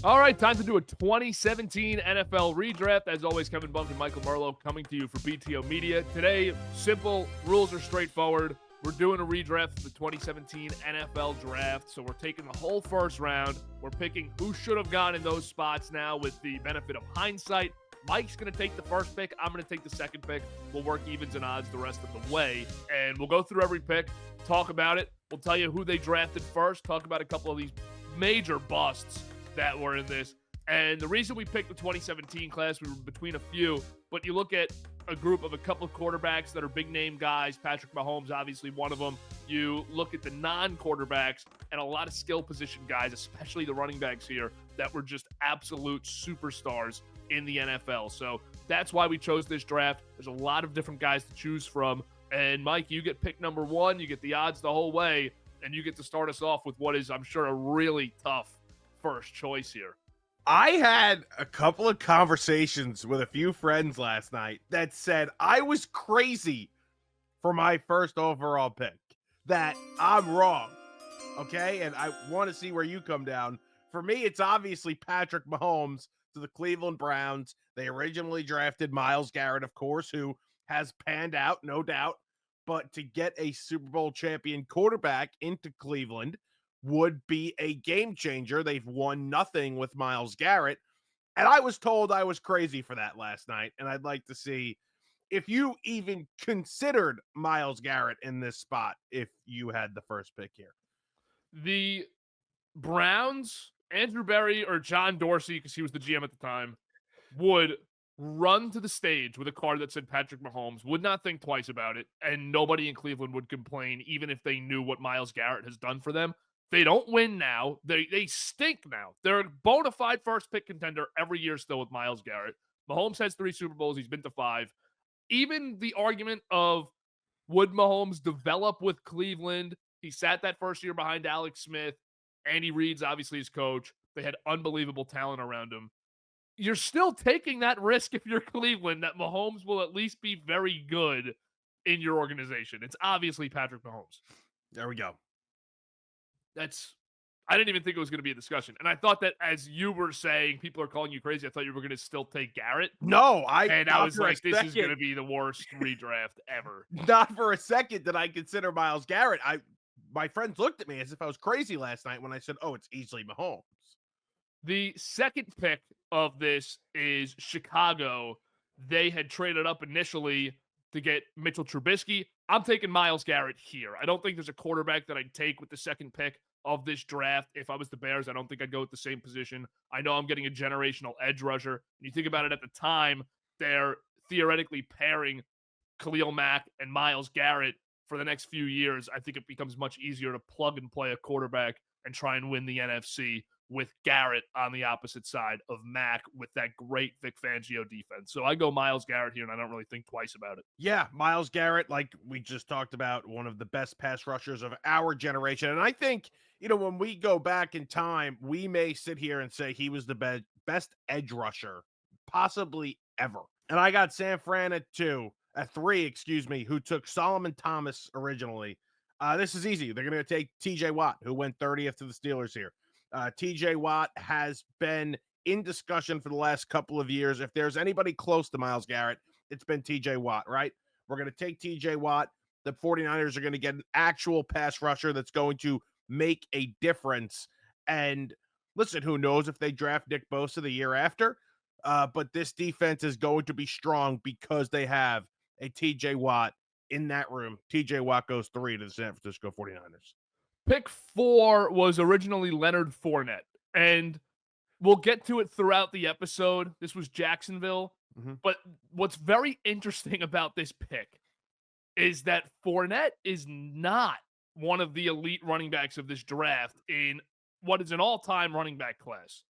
All right, time to do a 2017 NFL redraft. As always, Kevin Bunk and Michael Merlo coming to you for BTO Media. Today, simple, rules are straightforward. We're doing a redraft for the 2017 NFL draft, so we're taking the whole first round. We're picking who should have gone in those spots now with the benefit of hindsight. Mike's going to take the first pick. I'm going to take the second pick. We'll work evens and odds the rest of the way, and we'll go through every pick, talk about it. We'll tell you who they drafted first, talk about a couple of these major busts that were in this. And the reason we picked the 2017 class, we were between a few, but you look at a group of a couple of quarterbacks that are big name guys. Patrick Mahomes, obviously one of them. You look at the non-quarterbacks and a lot of skill position guys, especially the running backs here, that were just absolute superstars in the NFL. So that's why we chose this draft. There's a lot of different guys to choose from. And Mike, you get pick number one. You get the odds the whole way, and you get to start us off with what is, I'm sure, a really tough first choice here. I had a couple of conversations with a few friends last night that said I was crazy for my first overall pick, that I'm wrong. Okay. And I want to see where you come down. For me, it's obviously Patrick Mahomes to the Cleveland Browns. They originally drafted Myles Garrett, of course, who has panned out, no doubt. But to get a Super Bowl champion quarterback into Cleveland would be a game changer. They've won nothing with Myles Garrett. And I was told I was crazy for that last night. And I'd like to see if you even considered Myles Garrett in this spot if you had the first pick here. The Browns, Andrew Berry or John Dorsey, because he was the GM at the time, would run to the stage with a card that said Patrick Mahomes, would not think twice about it, and nobody in Cleveland would complain, even if they knew what Myles Garrett has done for them. They don't win now. They stink now. They're a bona fide first pick contender every year still with Myles Garrett. Mahomes has 3 Super Bowls. He's been to 5. Even the argument of would Mahomes develop with Cleveland? He sat that first year behind Alex Smith. Andy Reid's obviously his coach. They had unbelievable talent around him. You're still taking that risk if you're Cleveland that Mahomes will at least be very good in your organization. It's obviously Patrick Mahomes. There we go. I didn't even think it was going to be a discussion. And I thought that as you were saying, people are calling you crazy. I thought you were going to still take Garrett. No, I was like, this is going to be the worst redraft ever. Not for a second did I consider Myles Garrett. My friends looked at me as if I was crazy last night when I said, oh, it's easily Mahomes. The second pick of this is Chicago. They had traded up initially to get Mitchell Trubisky. I'm taking Myles Garrett here. I don't think there's a quarterback that I'd take with the second pick of this draft. If I was the Bears, I don't think I'd go with the same position. I know I'm getting a generational edge rusher. You think about it at the time, they're theoretically pairing Khalil Mack and Myles Garrett for the next few years. I think it becomes much easier to plug and play a quarterback and try and win the NFC with Garrett on the opposite side of Mack with that great Vic Fangio defense. So I go Myles Garrett here, and I don't really think twice about it. Yeah, Myles Garrett, like we just talked about, one of the best pass rushers of our generation. And I think, when we go back in time, we may sit here and say he was the best edge rusher possibly ever. And I got San Fran at 3, who took Solomon Thomas originally. This is easy. They're going to take TJ Watt, who went 30th to the Steelers here. TJ Watt has been in discussion for the last couple of years. If there's anybody close to Myles Garrett, it's been TJ Watt, right? We're going to take TJ Watt. The 49ers are going to get an actual pass rusher that's going to make a difference. And listen, who knows if they draft Nick Bosa the year after? But this defense is going to be strong because they have a TJ Watt in that room. TJ Watt goes 3 to the San Francisco 49ers. Pick 4 was originally Leonard Fournette, and we'll get to it throughout the episode. This was Jacksonville, but what's very interesting about this pick is that Fournette is not one of the elite running backs of this draft in what is an all-time running back class.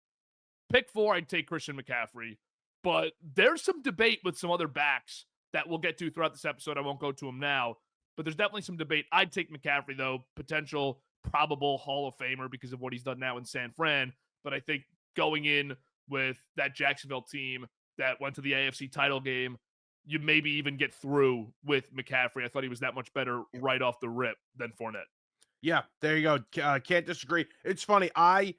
Pick 4, I'd take Christian McCaffrey, but there's some debate with some other backs that we'll get to throughout this episode. I won't go to them now. But there's definitely some debate. I'd take McCaffrey, though, potential probable Hall of Famer because of what he's done now in San Fran. But I think going in with that Jacksonville team that went to the AFC title game, you maybe even get through with McCaffrey. I thought he was that much better right off the rip than Fournette. Yeah, there you go. Can't disagree. It's funny. I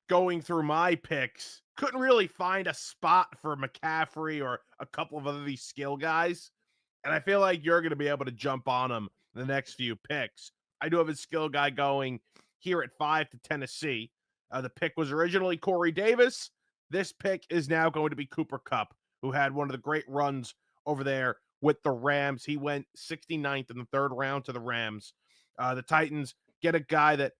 going through my picks, couldn't really find a spot for McCaffrey or a couple of other these skill guys. And I feel like you're going to be able to jump on them the next few picks. I do have a skill guy going here at 5 to Tennessee. The pick was originally Corey Davis. This pick is now going to be Cooper Kupp, who had one of the great runs over there with the Rams. He went 69th in the third round to the Rams. The Titans get a guy that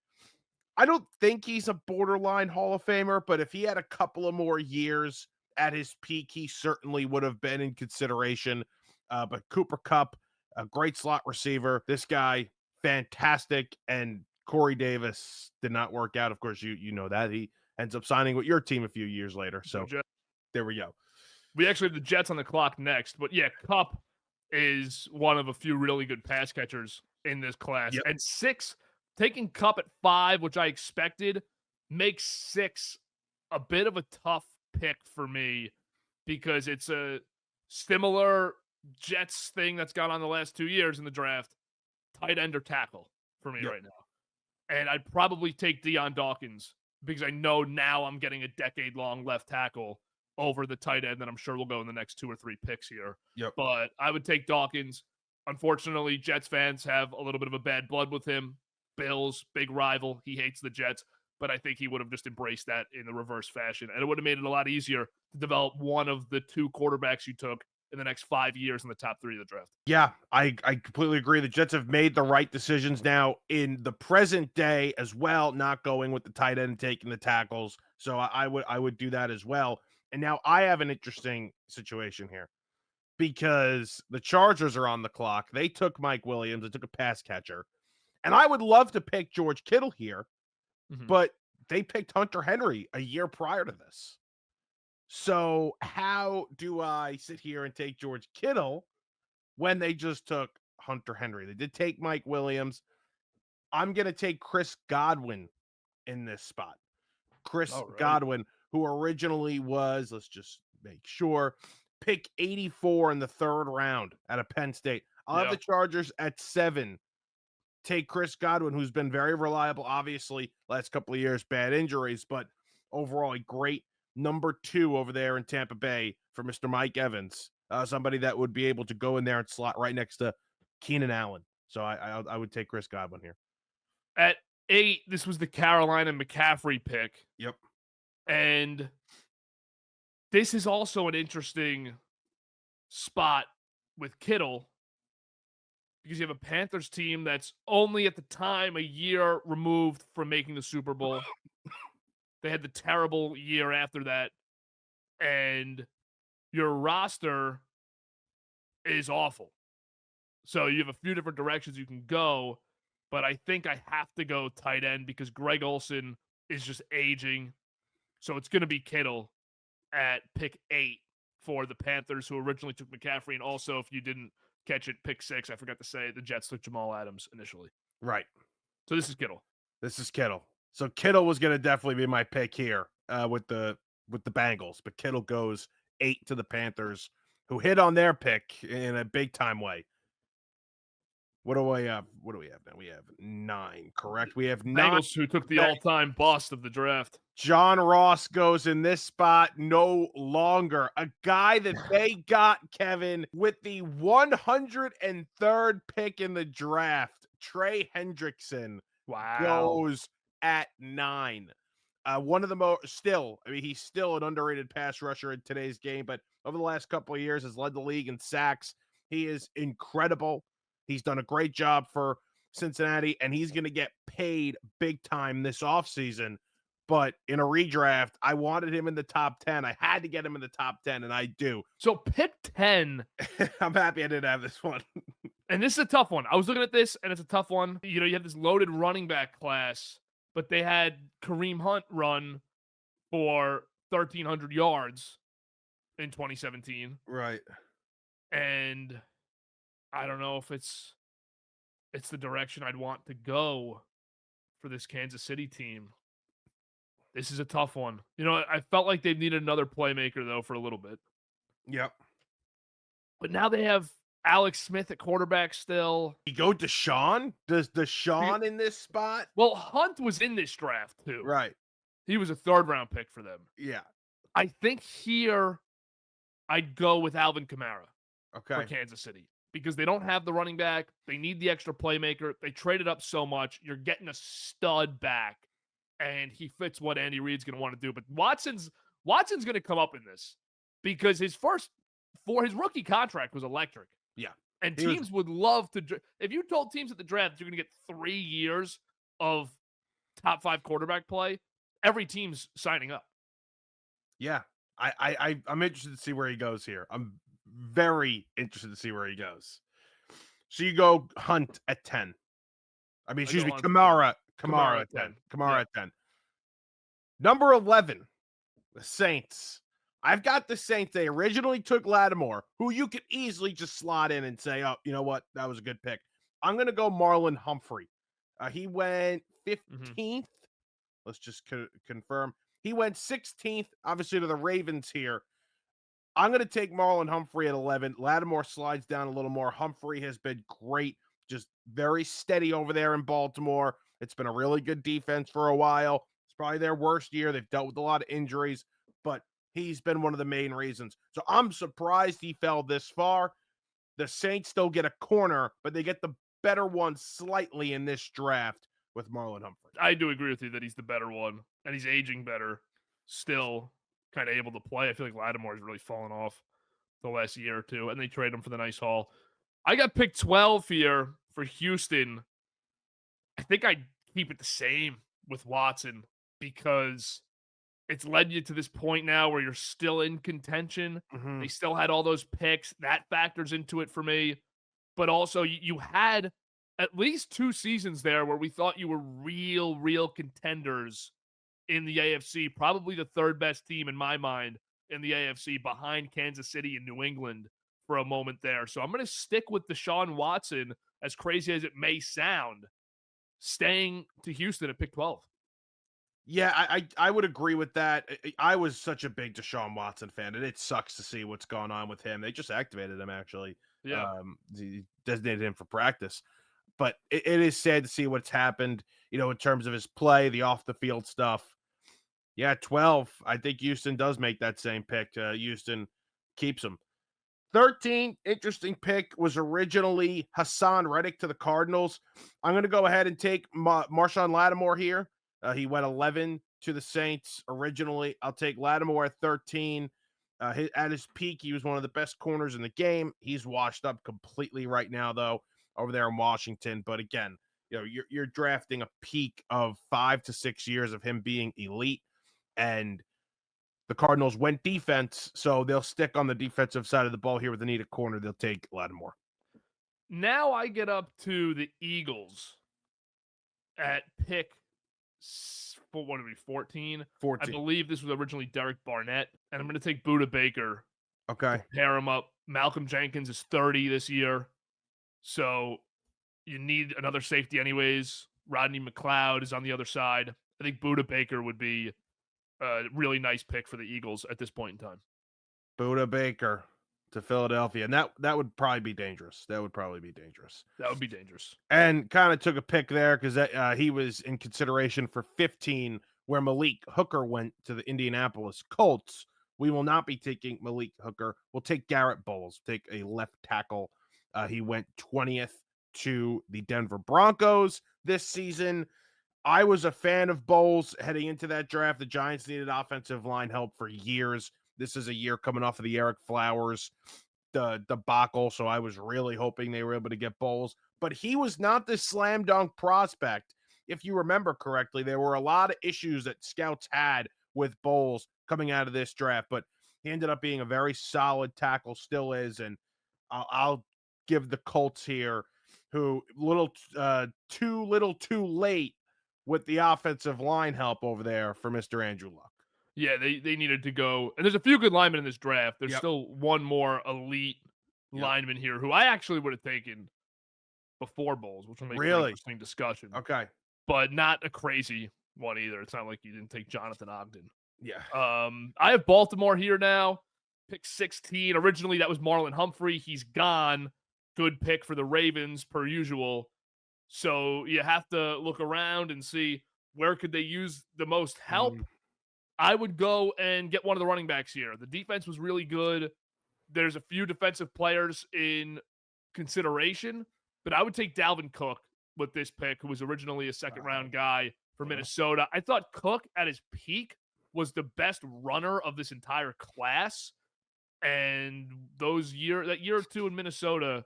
I don't think he's a borderline Hall of Famer, but if he had a couple of more years at his peak, he certainly would have been in consideration. But Cooper Kupp, a great slot receiver. This guy, fantastic. And Corey Davis did not work out. Of course, you know that. He ends up signing with your team a few years later. So there we go. We actually have the Jets on the clock next. But yeah, Kupp is one of a few really good pass catchers in this class. Yep. And 6, taking Kupp at 5, which I expected, makes 6 a bit of a tough pick for me because it's a similar Jets thing that's gone on the last 2 years in the draft. Tight end or tackle for me right now. And I'd probably take Deion Dawkins because I know now I'm getting a decade-long left tackle over the tight end that I'm sure will go in the next 2 or 3 picks here. Yep. But I would take Dawkins. Unfortunately, Jets fans have a little bit of a bad blood with him. Bills, big rival. He hates the Jets. But I think he would have just embraced that in the reverse fashion. And it would have made it a lot easier to develop one of the 2 quarterbacks you took in the next 5 years in the top 3 of the draft. Yeah, I completely agree. The Jets have made the right decisions now in the present day as well, not going with the tight end and taking the tackles. So I would do that as well. And now I have an interesting situation here because the Chargers are on the clock. They took Mike Williams. They took a pass catcher. And I would love to pick George Kittle here, but they picked Hunter Henry a year prior to this. So how do I sit here and take George Kittle when they just took Hunter Henry? They did take Mike Williams. I'm going to take Chris Godwin in this spot. Godwin, who originally was, let's just make sure, pick 84 in the 3rd round out of Penn State. I'll have the Chargers at 7. Take Chris Godwin, who's been very reliable, obviously, last couple of years, bad injuries, but overall a great number 2 over there in Tampa Bay for Mr. Mike Evans, somebody that would be able to go in there and slot right next to Keenan Allen. So I would take Chris Godwin here. At 8, this was the Carolina McCaffrey pick. Yep. And this is also an interesting spot with Kittle because you have a Panthers team that's only at the time a year removed from making the Super Bowl. They had the terrible year after that. And your roster is awful. So you have a few different directions you can go. But I think I have to go tight end because Greg Olsen is just aging. So it's going to be Kittle at pick 8 for the Panthers, who originally took McCaffrey. And also, if you didn't catch it, pick 6, I forgot to say, the Jets took Jamal Adams initially. Right. So this is Kittle. So Kittle was going to definitely be my pick here with the Bengals. But Kittle goes 8 to the Panthers, who hit on their pick in a big-time way. What do we have now? We have 9, correct? We have 9. Bengals, who took the all-time bust of the draft. John Ross goes in this spot no longer. A guy that they got, Kevin, with the 103rd pick in the draft, Trey Hendrickson, goes at 9. One of the most, he's still an underrated pass rusher in today's game, but over the last couple of years has led the league in sacks. He is incredible. He's done a great job for Cincinnati, and he's going to get paid big time this offseason. But in a redraft, I wanted him in the top 10. I had to get him in the top 10, and I do. So pick 10. I'm happy I didn't have this one. And this is a tough one. I was looking at this, and it's a tough one. You know, you have this loaded running back class, but they had Kareem Hunt run for 1,300 yards in 2017. Right. And I don't know if it's the direction I'd want to go for this Kansas City team. This is a tough one. You know, I felt like they needed another playmaker, though, for a little bit. Yep. But now they have Alex Smith at quarterback still. You go Deshaun? Does Deshaun in this spot? Well, Hunt was in this draft, too. Right. He was a third-round pick for them. Yeah. I think here I'd go with Alvin Kamara for Okay. Kansas City because they don't have the running back. They need the extra playmaker. They traded up so much. You're getting a stud back, and he fits what Andy Reid's going to want to do. But Watson's going to come up in this because his rookie contract was electric. Yeah. And teams would love to – if you told teams at the draft you're going to get 3 years of top 5 quarterback play, every team's signing up. Yeah. I'm interested to see where he goes here. I'm very interested to see where he goes. So you go Hunt at 10. I mean, excuse me, Kamara at 10. Kamara at 10. Number 11, the Saints. I've got the Saints. They originally took Lattimore, who you could easily just slot in and say, oh, you know what? That was a good pick. I'm going to go Marlon Humphrey. He went 15th. Mm-hmm. Let's just confirm. He went 16th, obviously, to the Ravens here. I'm going to take Marlon Humphrey at 11. Lattimore slides down a little more. Humphrey has been great, just very steady over there in Baltimore. It's been a really good defense for a while. It's probably their worst year. They've dealt with a lot of injuries, but he's been one of the main reasons. So I'm surprised he fell this far. The Saints still get a corner, but they get the better one slightly in this draft with Marlon Humphrey. I do agree with you that he's the better one, and he's aging better, still kind of able to play. I feel like Lattimore's really fallen off the last year or two, and they trade him for the nice haul. I got pick 12 here for Houston. I think I'd keep it the same with Watson because it's led you to this point now where you're still in contention. Mm-hmm. They still had all those picks. That factors into it for me. But also, you had at least 2 seasons there where we thought you were real contenders in the AFC, probably the third best team in my mind in the AFC behind Kansas City and New England for a moment there. So I'm going to stick with Deshaun Watson, as crazy as it may sound, staying to Houston at pick 12. Yeah, I would agree with that. I was such a big Deshaun Watson fan, and it sucks to see what's going on with him. They just activated him, actually. Yeah. Designated him for practice. But it is sad to see what's happened, in terms of his play, the off-the-field stuff. Yeah, 12. I think Houston does make that same pick. Houston keeps him. 13, interesting pick, was originally Hassan Reddick to the Cardinals. I'm going to go ahead and take Marshawn Lattimore here. He went 11 to the Saints originally. I'll take Lattimore at 13. At his peak, he was one of the best corners in the game. He's washed up completely right now, though, over there in Washington. But again, you're drafting a peak of 5 to 6 years of him being elite, and the Cardinals went defense, so they'll stick on the defensive side of the ball here with the need at corner. They'll take Lattimore. Now I get up to the Eagles at pick 14? 14. I believe this was originally Derek Barnett, and I'm going to take Budda Baker. Okay. Pair him up. Malcolm Jenkins is 30 this year, so you need another safety anyways. Rodney McLeod is on the other side. I think Budda Baker would be a really nice pick for the Eagles at this point in time. Budda Baker to Philadelphia, and that would probably be dangerous. That would be dangerous. And kind of took a pick there because he was in consideration for 15, where Malik Hooker went to the Indianapolis Colts. We will not be taking Malik Hooker. We'll take Garrett Bowles, take a left tackle. He went 20th to the Denver Broncos this season. I was a fan of Bowles heading into that draft. The Giants needed offensive line help for years. This is a year coming off of the Eric Flowers debacle, so I was really hoping they were able to get Bowles. But he was not this slam dunk prospect. If you remember correctly, there were a lot of issues that scouts had with Bowles coming out of this draft, but he ended up being a very solid tackle, still is, and I'll give the Colts here, who too late with the offensive line help over there for Mr. Andrew Luck. Yeah, they needed to go. And there's a few good linemen in this draft. There's still one more elite lineman here who I actually would have taken before Bowles, which will make an interesting discussion. Okay. But not a crazy one either. It's not like you didn't take Jonathan Ogden. Yeah. I have Baltimore here now. Pick 16. Originally, that was Marlon Humphrey. He's gone. Good pick for the Ravens, per usual. So you have to look around and see where could they use the most help. I would go and get one of the running backs here. The defense was really good. There's a few defensive players in consideration, but I would take Dalvin Cook with this pick, who was originally a second-round guy for Minnesota. I thought Cook at his peak was the best runner of this entire class, and that year or two in Minnesota,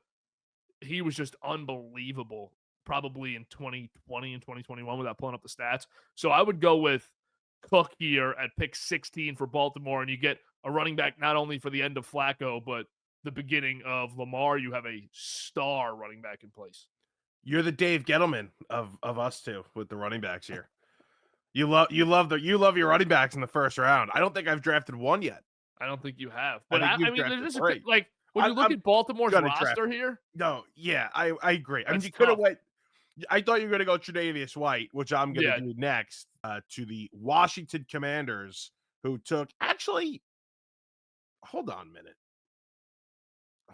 he was just unbelievable, probably in 2020 and 2021 without pulling up the stats. So I would go with Cook here at pick 16 for Baltimore, and you get a running back not only for the end of Flacco, but the beginning of Lamar. You have a star running back in place. You're the Dave Gettleman of us two with the running backs here. You love your running backs in the first round. I don't think I've drafted one yet. I don't think you have. But I mean, there's great. like when you look at Baltimore's roster here. No, yeah, I agree. I mean, you tough. could have went. I thought you were going to go Tre'Davious White, which I'm going to do next, to the Washington Commanders, who took actually. Hold on a minute.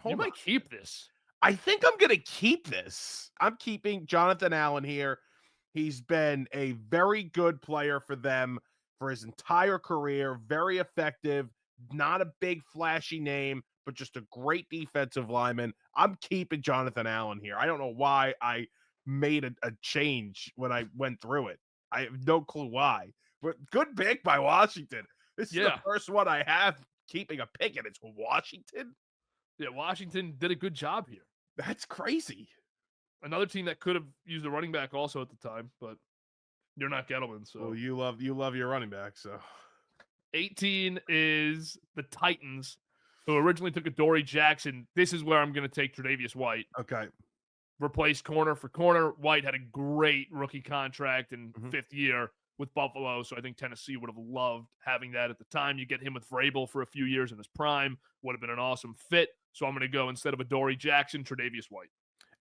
You might keep this. I think I'm going to keep this. I'm keeping Jonathan Allen here. He's been a very good player for them for his entire career. Very effective. Not a big flashy name, but just a great defensive lineman. I'm keeping Jonathan Allen here. I don't know why I made a change when I went through it. I have no clue why. But good pick by Washington. This is the first one I have keeping a pick, and it's Washington. Yeah, Washington did a good job here. That's crazy. Another team that could have used a running back also at the time, but you're not Gettleman. So well, you love your running back. So 18 is the Titans, who originally took Adoree Jackson. This is where I'm going to take Tre'Davious White. Okay. Replace corner for corner. White had a great rookie contract in fifth year with Buffalo, so I think Tennessee would have loved having that at the time. You get him with Vrabel for a few years in his prime. Would have been an awesome fit. So I'm going to go, instead of Adoree Jackson, Tre'Davious White.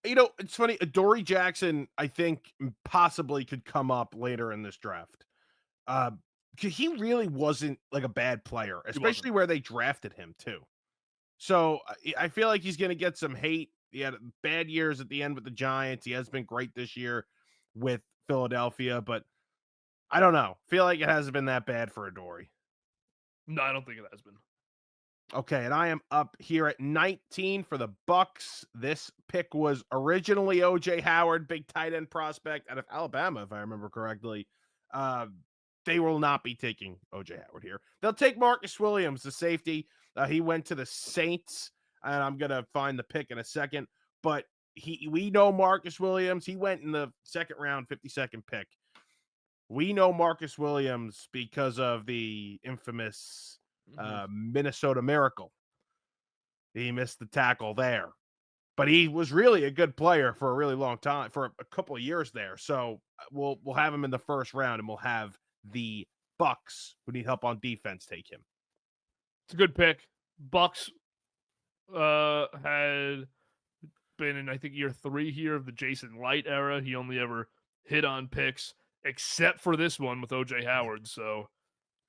You know, it's funny. Adoree Jackson, I think, possibly could come up later in this draft. He really wasn't like a bad player, especially where they drafted him too. So I feel like he's going to get some hate. He had bad years at the end with the Giants. He has been great this year with Philadelphia, but I don't know. Feel like it hasn't been that bad for Adoree. No, I don't think it has been. Okay, and I am up here at 19 for the Bucs. This pick was originally O.J. Howard, big tight end prospect out of Alabama, if I remember correctly. They will not be taking O.J. Howard here. They'll take Marcus Williams, the safety. He went to the Saints, and I'm going to find the pick in a second. But we know Marcus Williams. He went in the second round, 52nd pick. We know Marcus Williams because of the infamous Minnesota Miracle. He missed the tackle there. But he was really a good player for a really long time, for a couple of years there. So we'll have him in the first round, and we'll have the Bucs, who need help on defense, take him. It's a good pick. Bucs had been in, I think, year 3 here of the Jason Light era. He only ever hit on picks, except for this one with O.J. Howard. So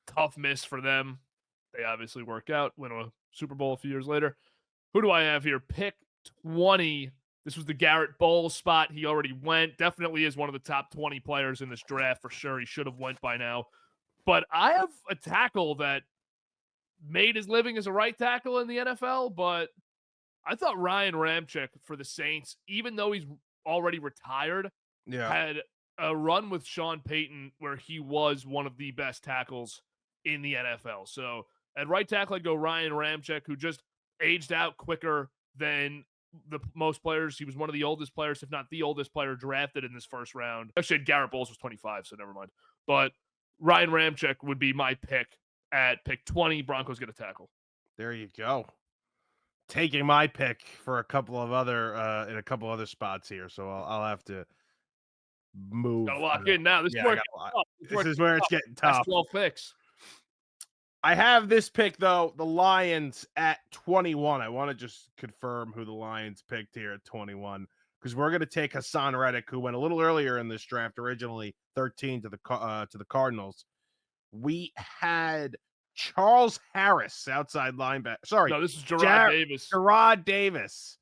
tough miss for them. They obviously work out, win a Super Bowl a few years later. Who do I have here? Pick 20. This was the Garrett Bowles spot. He already went. Definitely is one of the top 20 players in this draft for sure. He should have went by now. But I have a tackle that made his living as a right tackle in the NFL, but I thought Ryan Ramczyk for the Saints, even though he's already retired, had a run with Sean Payton where he was one of the best tackles in the NFL. So at right tackle, I'd go Ryan Ramczyk, who just aged out quicker than the most players. He was one of the oldest players, if not the oldest player drafted in this first round. Actually, Garrett Bowles was 25, so never mind. But Ryan Ramczyk would be my pick at pick 20. Broncos get a tackle. There you go. Taking my pick for a couple of other in a couple other spots here, so I'll have to move. Gotta lock in now. This is where it's getting tough. That's 12 picks. I have this pick, though, the Lions at 21. I want to just confirm who the Lions picked here at 21, because we're going to take Hassan Reddick, who went a little earlier in this draft, originally 13 to the Cardinals. We had Charles Harris, outside linebacker. Sorry. No, this is Gerard Davis. Gerard Davis.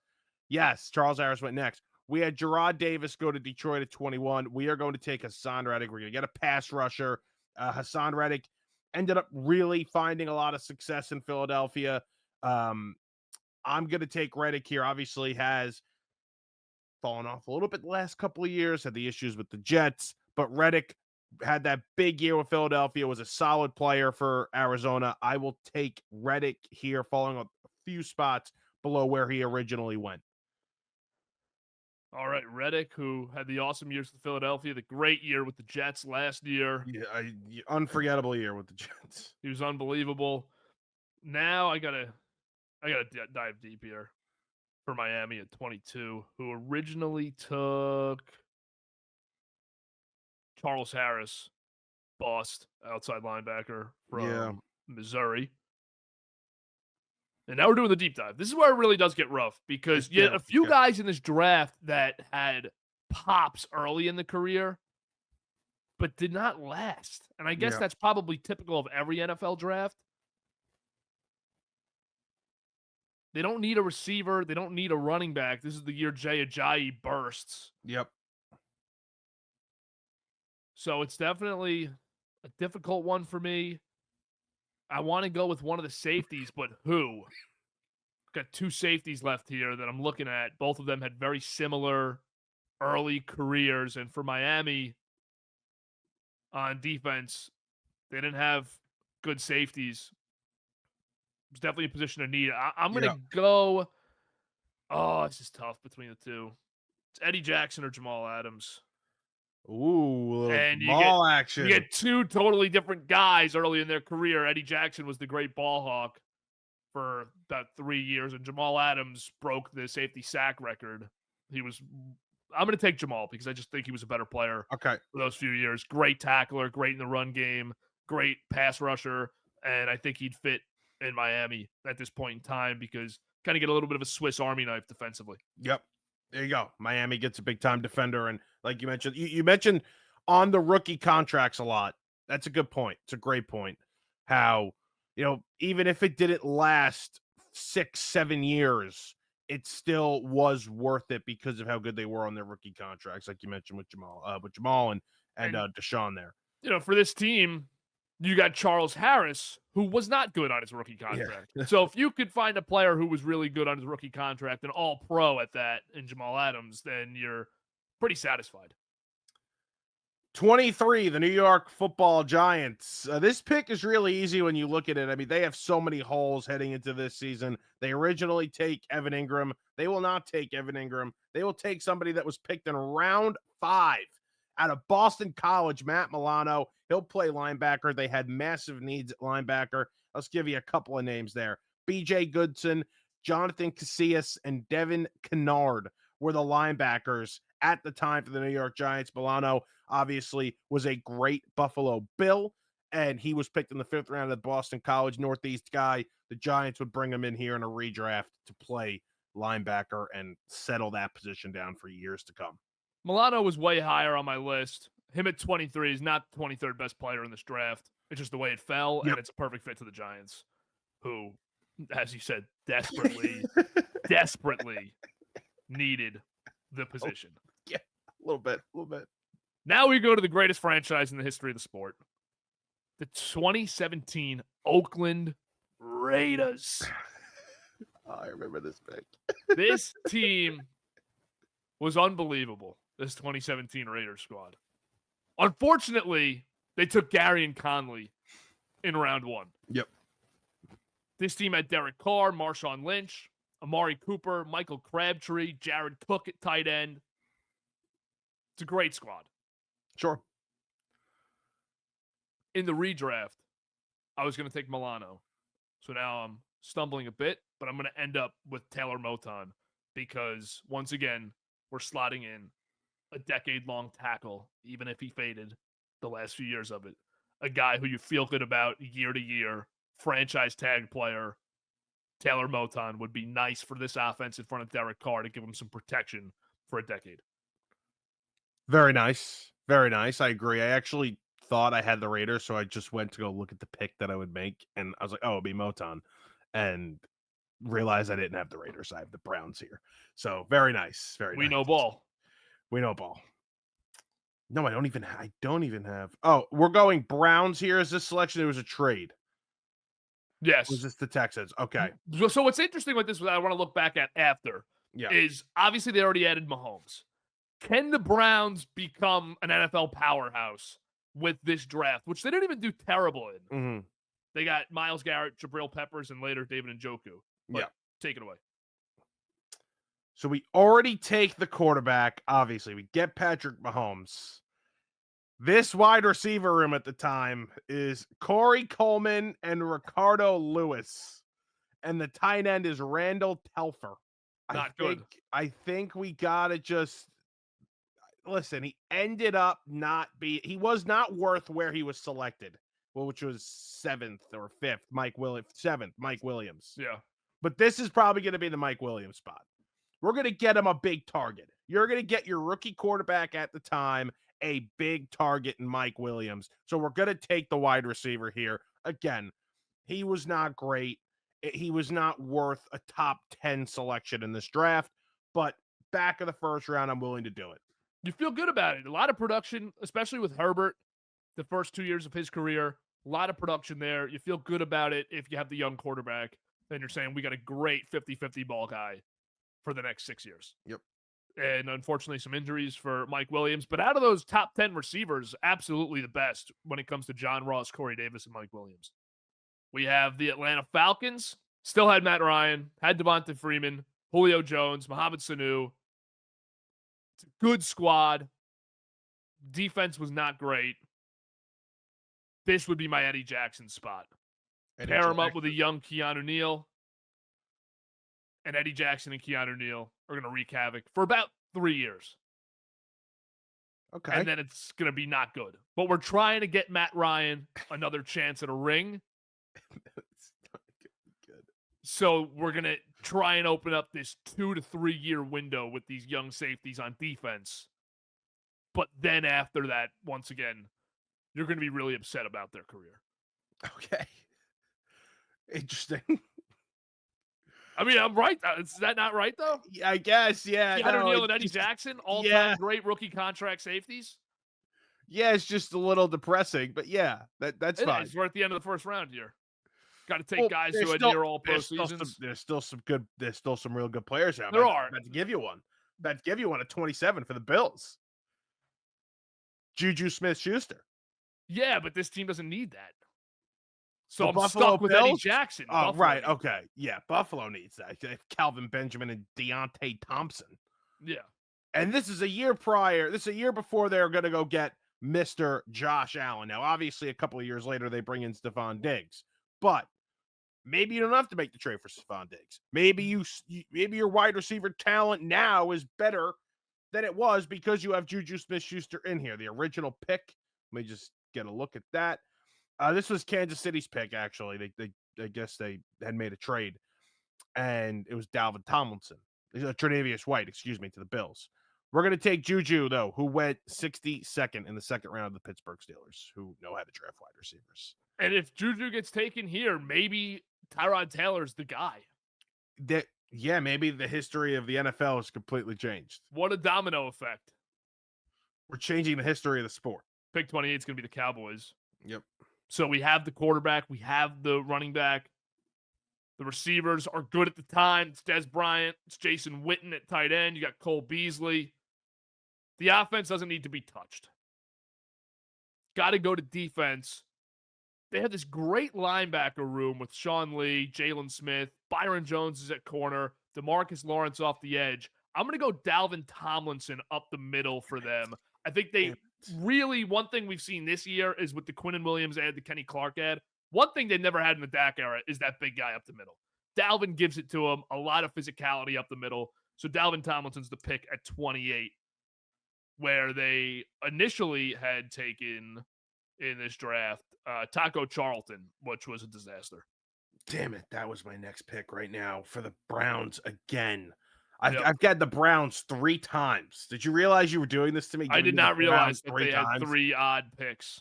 Yes, Charles Harris went next. We had Gerard Davis go to Detroit at 21. We are going to take Hassan Reddick. We're going to get a pass rusher. Hassan Reddick. ended up really finding a lot of success in Philadelphia. I'm going to take Reddick here. Obviously has fallen off a little bit the last couple of years, had the issues with the Jets, but Reddick had that big year with Philadelphia, was a solid player for Arizona. I will take Reddick here, falling a few spots below where he originally went. All right, Reddick, who had the awesome years with Philadelphia, the great year with the Jets last year. Yeah, unforgettable year with the Jets. He was unbelievable. Now I gotta dive deep here for Miami at 22, who originally took Charles Harris, bust outside linebacker from Missouri. And now we're doing the deep dive. This is where it really does get rough because you had a few guys in this draft that had pops early in the career, but did not last. And I guess that's probably typical of every NFL draft. They don't need a receiver. They don't need a running back. This is the year Jay Ajayi bursts. Yep. So it's definitely a difficult one for me. I want to go with one of the safeties, but who? Got two safeties left here that I'm looking at. Both of them had very similar early careers. And for Miami on defense, they didn't have good safeties. It was definitely a position of need. I'm going to go. Oh, this is tough between the two. It's Eddie Jackson or Jamal Adams. Ooh, and ball action. You get two totally different guys early in their career. Eddie Jackson was the great ball hawk for about 3 years, and Jamal Adams broke the safety sack record. I'm going to take Jamal because I just think he was a better player for those few years. Great tackler, great in the run game, great pass rusher, and I think he'd fit in Miami at this point in time because kind of get a little bit of a Swiss Army knife defensively. Yep. There you go. Miami gets a big-time defender, and like you mentioned, you mentioned on the rookie contracts a lot. That's a good point. It's a great point. How, even if it didn't last 6-7 years, it still was worth it because of how good they were on their rookie contracts, like you mentioned with Jamal and Deshaun there. For this team, you got Charles Harris, who was not good on his rookie contract. Yeah. So if you could find a player who was really good on his rookie contract, an all-pro at that in Jamal Adams, then you're pretty satisfied. 23, the New York Football Giants. This pick is really easy when you look at it. I mean, they have so many holes heading into this season. They originally take Evan Ingram. They will not take Evan Ingram. They will take somebody that was picked in round 5 out of Boston College, Matt Milano. He'll play linebacker. They had massive needs at linebacker. Let's give you a couple of names there. B.J. Goodson, Jonathan Casillas, and Devin Kennard were the linebackers at the time for the New York Giants. Milano obviously was a great Buffalo Bill, and he was picked in the 5th round of the Boston College Northeast guy. The Giants would bring him in here in a redraft to play linebacker and settle that position down for years to come. Milano was way higher on my list. Him at 23 is not the 23rd best player in this draft. It's just the way it fell, and it's a perfect fit to the Giants, who, as you said, desperately needed the position. Yeah, a little bit. Now we go to the greatest franchise in the history of the sport. The 2017 Oakland Raiders. I remember this pick. This team was unbelievable, this 2017 Raiders squad. Unfortunately, they took Gary and Conley in round 1. Yep. This team had Derek Carr, Marshawn Lynch, Amari Cooper, Michael Crabtree, Jared Cook at tight end. It's a great squad. Sure. In the redraft, I was going to take Milano. So now I'm stumbling a bit, but I'm going to end up with Taylor Moton because, once again, we're slotting in a decade-long tackle, even if he faded the last few years of it. A guy who you feel good about year to year, franchise tag player. Taylor Moton would be nice for this offense in front of Derek Carr to give him some protection for a decade. Very nice. Very nice. I agree. I actually thought I had the Raiders, so I just went to go look at the pick that I would make, and I was like, oh, it'll be Moton, and realized I didn't have the Raiders. I have the Browns here. So very nice. Very nice. We know ball. We know ball. No, I don't even have. Oh, we're going Browns here as this selection. There was a trade. Was Yes. this the Texans? Okay. So what's interesting with this, what I want to look back at after, Yeah. is obviously they already added Mahomes. Can the Browns become an NFL powerhouse with this draft, which they didn't even do terrible in? Hmm. They got Myles Garrett, Jabril Peppers, and later David Njoku. But Yeah. take it away. So we already take the quarterback. Obviously, we get Patrick Mahomes. This wide receiver room at the time is Corey Coleman and Ricardo Lewis, and the tight end is Randall Telfer. I Not think good. I think we gotta just listen. He ended up not be. He was not worth where he was selected, well, which was seventh or fifth. Seventh, Mike Williams. Yeah. But this is probably going to be the Mike Williams spot. We're going to get him a big target. You're going to get your rookie quarterback at the time a big target in Mike Williams. So we're going to take the wide receiver here. Again, he was not great. He was not worth a top 10 selection in this draft, but back of the first round, I'm willing to do it. You feel good about it. A lot of production, especially with Herbert, the first 2 years of his career. A lot of production there. You feel good about it if you have the young quarterback. Then you're saying we got a great 50-50 ball guy for the next 6 years. Yep. And unfortunately, some injuries for Mike Williams. But out of those top 10 receivers, absolutely the best when it comes to John Ross, Corey Davis, and Mike Williams. We have the Atlanta Falcons. Still had Matt Ryan, had Devonta Freeman, Julio Jones, Mohamed Sanu. It's a good squad. Defense was not great. This would be my Eddie Jackson spot. Pair him up with a young Keanu Neal. And Eddie Jackson and Keanu Neal are going to wreak havoc for about 3 years. Okay. And then it's going to be not good. But we're trying to get Matt Ryan another chance at a ring. It's not good. So we're going to try and open up this 2 to 3 year window with these young safeties on defense. But then after that, once again, you're going to be really upset about their career. Okay. Interesting. I mean, I'm right. Is that not right, though? Yeah, I guess, yeah. Keanu No, Neal it's and Eddie just- Jackson, all-time yeah. great rookie contract safeties. Yeah, it's just a little depressing, but yeah, that's fine. We're at the end of the first round here. Got to take guys who had near all-pro seasons. There's still some real good players out There there. are. About to give you one. About to give you one at 27 for the Bills. Juju Smith-Schuster. Yeah, but this team doesn't need that. So The I'm Buffalo stuck with Eddie Bills? Jackson. Oh, Buffalo right. needs Okay. Yeah, Buffalo needs that. They have Calvin Benjamin and Deontay Thompson. it. Yeah. And this is a year prior. This is a year before they're going to go get Mr. Josh Allen. Now, obviously, a couple of years later, they bring in Stephon Diggs. But maybe you don't have to make the trade for Stephon Diggs. Maybe maybe your wide receiver talent now is better than it was because you have Juju Smith-Schuster in here, the original pick. Let me just get a look at that. This was Kansas City's pick, actually. I guess they had made a trade, and it was Dalvin Tomlinson, Tre'Davious White, excuse me, to the Bills. We're going to take Juju, though, who went 62nd in the second round of the Pittsburgh Steelers, who know how to draft wide receivers. And if Juju gets taken here, maybe Tyrod Taylor's the guy. Yeah, maybe the history of the NFL has completely changed. What a domino effect. We're changing the history of the sport. Pick 28 is going to be the Cowboys. Yep. So we have the quarterback. We have the running back. The receivers are good at the time. It's Des Bryant. It's Jason Witten at tight end. You got Cole Beasley. The offense doesn't need to be touched. Got to go to defense. They have this great linebacker room with Sean Lee, Jalen Smith, Byron Jones is at corner, DeMarcus Lawrence off the edge. I'm going to go Dalvin Tomlinson up the middle for them. I think they really, one thing we've seen this year is with the Quinnen Williams ad, the Kenny Clark ad, one thing they never had in the Dak era is that big guy up the middle. Dalvin gives it to him, a lot of physicality up the middle. So Dalvin Tomlinson's the pick at 28, where they initially had taken in this draft Taco Charlton, which was a disaster. Damn it. That was my next pick right now for the Browns again. I've got the Browns 3 times. Did you realize you were doing this to me? I did not realize that they had 3 odd picks.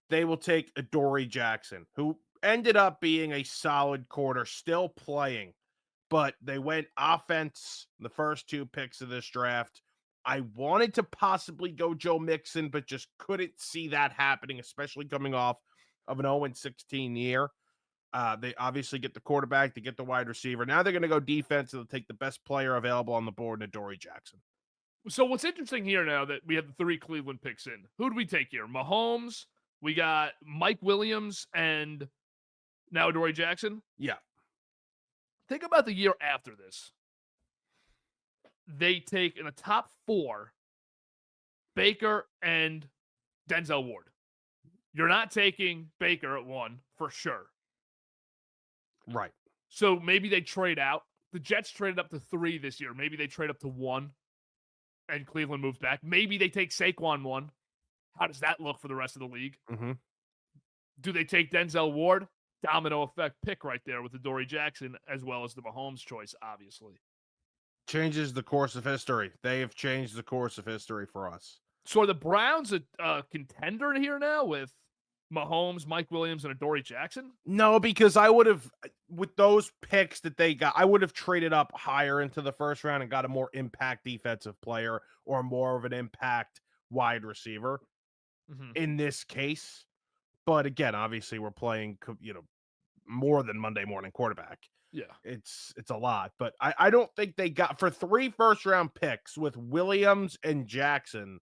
They will take Adoree Jackson, who ended up being a solid corner, still playing, but they went offense the first 2 picks of this draft. I wanted to possibly go Joe Mixon, but just couldn't see that happening, especially coming off of an 0-16 year. They obviously get the quarterback, they get the wide receiver. Now they're going to go defense, and they'll take the best player available on the board, Adoree Jackson. So what's interesting here now that we have the 3 Cleveland picks in, who do we take here? Mahomes, we got Mike Williams, and now Adoree Jackson? Yeah. Think about the year after this. They take in the top 4 Baker and Denzel Ward. You're not taking Baker at 1 for sure. Right. So maybe they trade out. The Jets traded up to 3 this year. Maybe they trade up to 1 and Cleveland moves back. Maybe they take Saquon 1. How does that look for the rest of the league? Mm-hmm. Do they take Denzel Ward? Domino effect pick right there with Adoree Jackson, as well as the Mahomes choice, obviously. Changes the course of history. They have changed the course of history for us. So are the Browns a contender here now with Mahomes, Mike Williams, and Adoree Jackson? No, because I would have, with those picks that they got, I would have traded up higher into the first round and got a more impact defensive player or more of an impact wide receiver in this case. But again, obviously we're playing, more than Monday morning quarterback. Yeah. It's a lot, but I don't think they got for 3 first-round picks with Williams and Jackson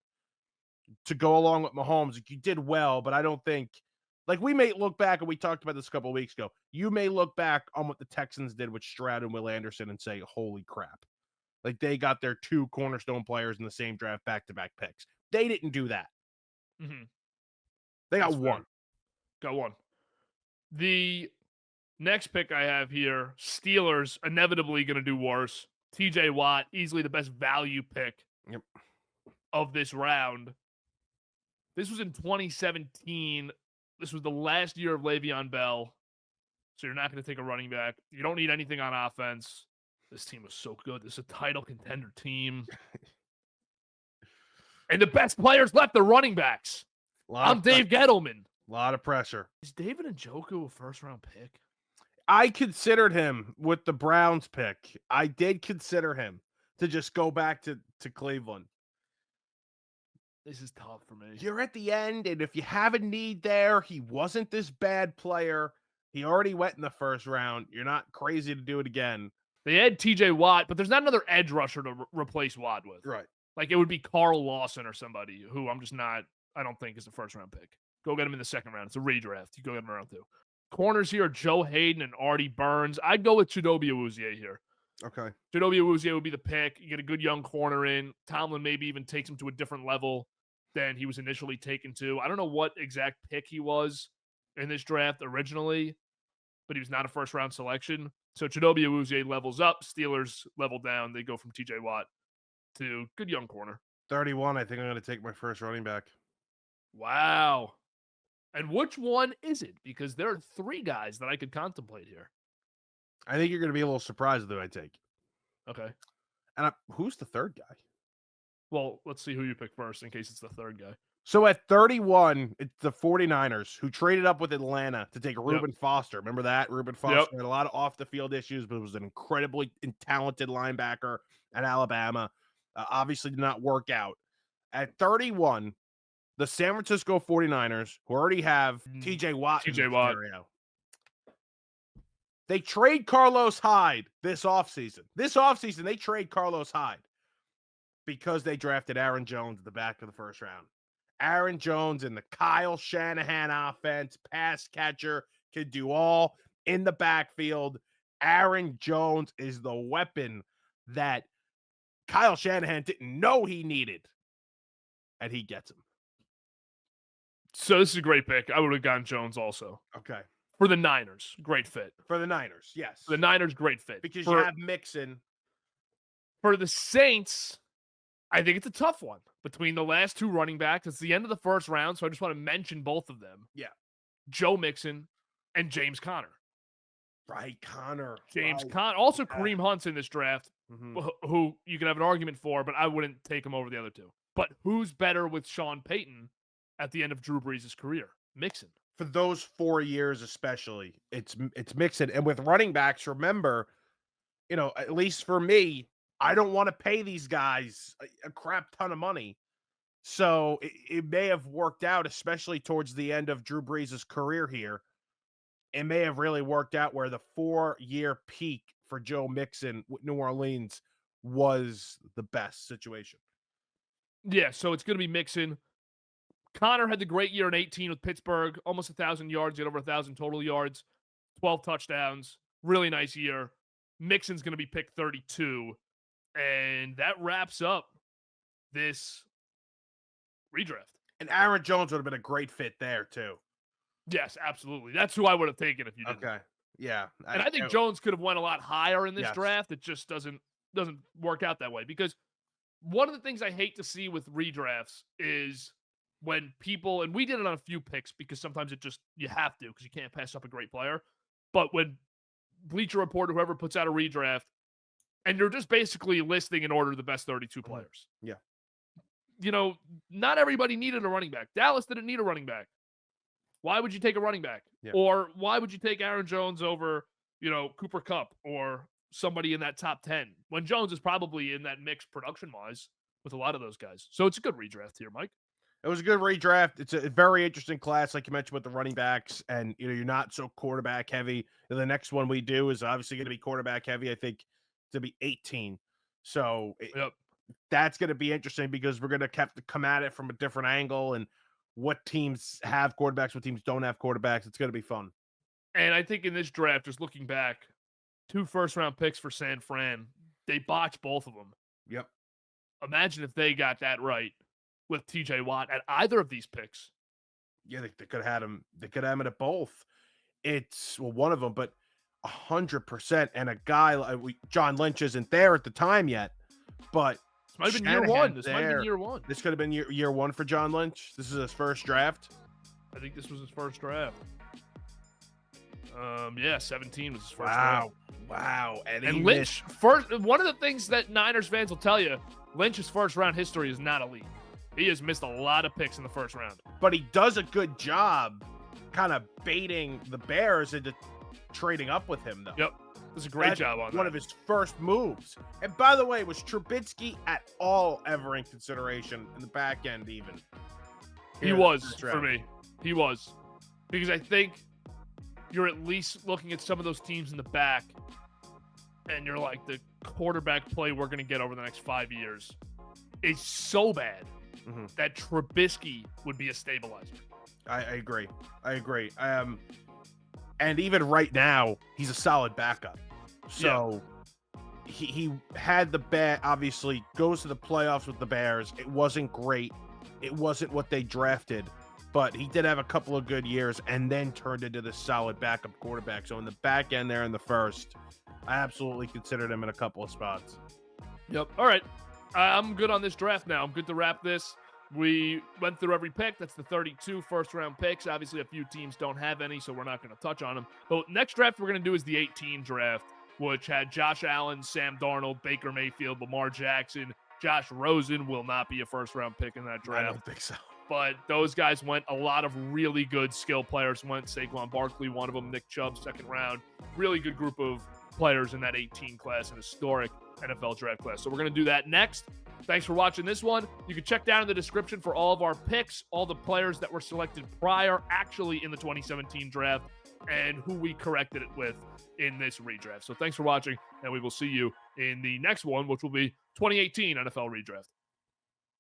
to go along with Mahomes. You did well, but I don't think, like, we may look back, and we talked about this a couple of weeks ago. You may look back on what the Texans did with Stroud and Will Anderson and say, holy crap. Like, they got their 2 cornerstone players in the same draft back-to-back picks. They didn't do that. They got That's 1. fair. Got 1. The next pick I have here, Steelers, inevitably going to do worse. TJ Watt, easily the best value pick of this round. This was in 2017. This was the last year of Le'Veon Bell. So you're not going to take a running back. You don't need anything on offense. This team was so good. This is a title contender team. And the best players left, the running backs. I'm Dave Gettleman. A lot of pressure. Is David Njoku a first-round pick? I considered him with the Browns pick. I did consider him to just go back to Cleveland. This is tough for me. You're at the end, and if you have a need there, he wasn't this bad player. He already went in the first round. You're not crazy to do it again. They had TJ Watt, but there's not another edge rusher to replace Watt with. Right. Like, it would be Carl Lawson or somebody who I don't think is a first-round pick. Go get him in the second round. It's a redraft. You go get him in round 2. Corners here are Joe Hayden and Artie Burns. I'd go with Chidobe Awuzie here. Okay. Chidobe Awuzie would be the pick. You get a good young corner in. Tomlin maybe even takes him to a different level than he was initially taken to. I don't know what exact pick he was in this draft originally, but he was not a first-round selection. So Chidobe Awuzie levels up. Steelers level down. They go from TJ Watt to good young corner. 31, I think I'm going to take my first running back. Wow. And which one is it? Because there are 3 guys that I could contemplate here. I think you're going to be a little surprised who I take. Okay. And who's the third guy? Well, let's see who you pick first in case it's the third guy. So at 31, it's the 49ers who traded up with Atlanta to take Reuben Foster. Remember that? Reuben Foster had a lot of off-the-field issues, but was an incredibly talented linebacker at Alabama. Obviously did not work out. At 31, the San Francisco 49ers, who already have TJ Watt in the scenario, they trade Carlos Hyde this offseason. This offseason, they trade Carlos Hyde because they drafted Aaron Jones at the back of the first round. Aaron Jones in the Kyle Shanahan offense, pass catcher, can do all in the backfield. Aaron Jones is the weapon that Kyle Shanahan didn't know he needed, and he gets him. So this is a great pick. I would have gone Jones also. Okay. For the Niners, great fit. For the Niners, yes. For the Niners, great fit. Because you have Mixon. For the Saints, I think it's a tough one between the last 2 running backs. It's the end of the first round, so I just want to mention both of them. Yeah. Joe Mixon and James Conner. Right, Conner. James Conner. Also, Kareem Hunt's in this draft, who you can have an argument for, but I wouldn't take him over the other 2. But who's better with Sean Payton at the end of Drew Brees' career? Mixon. For those 4 years especially, it's Mixon. And with running backs, remember, at least for me, I don't want to pay these guys a crap ton of money. So it may have worked out, especially towards the end of Drew Brees' career here. It may have really worked out where the 4-year peak for Joe Mixon with New Orleans was the best situation. Yeah, so it's going to be Mixon. Connor had the great year in 18 with Pittsburgh, almost 1,000 yards, yet over 1,000 total yards, 12 touchdowns. Really nice year. Mixon's going to be picked 32. And that wraps up this redraft. And Aaron Jones would have been a great fit there, too. Yes, absolutely. That's who I would have taken if you didn't. Okay. Yeah. And I think Jones could have went a lot higher in this draft. It just doesn't work out that way. Because one of the things I hate to see with redrafts is when people, and we did it on a few picks because sometimes you have to because you can't pass up a great player. But when Bleacher Report or whoever puts out a redraft, and you're just basically listing in order the best 32 players. Yeah. You know, not everybody needed a running back. Dallas didn't need a running back. Why would you take a running back? Yeah. Or why would you take Aaron Jones over, Cooper Kupp or somebody in that top 10 when Jones is probably in that mix production-wise with a lot of those guys? So it's a good redraft here, Mike. It was a good redraft. It's a very interesting class, like you mentioned, with the running backs, and you're not so quarterback heavy. And the next one we do is obviously going to be quarterback heavy. I think it's going to be 18. So that's going to be interesting because we're going to have to come at it from a different angle and what teams have quarterbacks, what teams don't have quarterbacks. It's going to be fun. And I think in this draft, just looking back, 2 first-round picks for San Fran, they botched both of them. Yep. Imagine if they got that right with TJ Watt at either of these picks. Yeah, they could have had him. They could have him at both. It's one of them, but 100%. And a guy like John Lynch isn't there at the time yet, but this might have been year one. This might have been year one. This could have been year one for John Lynch. This is his first draft. I think this was his first draft. 17 was his first draft. Wow. And Lynch, one of the things that Niners fans will tell you, Lynch's first round history is not elite. He has missed a lot of picks in the first round. But he does a good job kind of baiting the Bears into trading up with him, though. Yep. That's a great job on that. One of his first moves. And by the way, was Trubisky at all ever in consideration in the back end even? He was, for me. He was. Because I think you're at least looking at some of those teams in the back, and you're like, the quarterback play we're going to get over the next 5 years is so bad that Trubisky would be a stabilizer. I agree. And even right now, he's a solid backup. So he had the bet, obviously, goes to the playoffs with the Bears. It wasn't great. It wasn't what they drafted, but he did have a couple of good years and then turned into this solid backup quarterback. So in the back end there in the first, I absolutely considered him in a couple of spots. Yep. All right. I'm good on this draft now. I'm good to wrap this. We went through every pick. That's the 32 first-round picks. Obviously, a few teams don't have any, so we're not going to touch on them. But next draft we're going to do is the 18 draft, which had Josh Allen, Sam Darnold, Baker Mayfield, Lamar Jackson. Josh Rosen will not be a first-round pick in that draft. I don't think so. But those guys went. A lot of really good skill players went. Saquon Barkley, one of them. Nick Chubb, second round. Really good group of players in that 18 class, an historic NFL draft class. So we're going to do that next. Thanks for watching this one. You can check down in the description for all of our picks, all the players that were selected prior, actually in the 2017 draft, and who we corrected it with in this redraft. So thanks for watching, and we will see you in the next one, which will be 2018 NFL Redraft.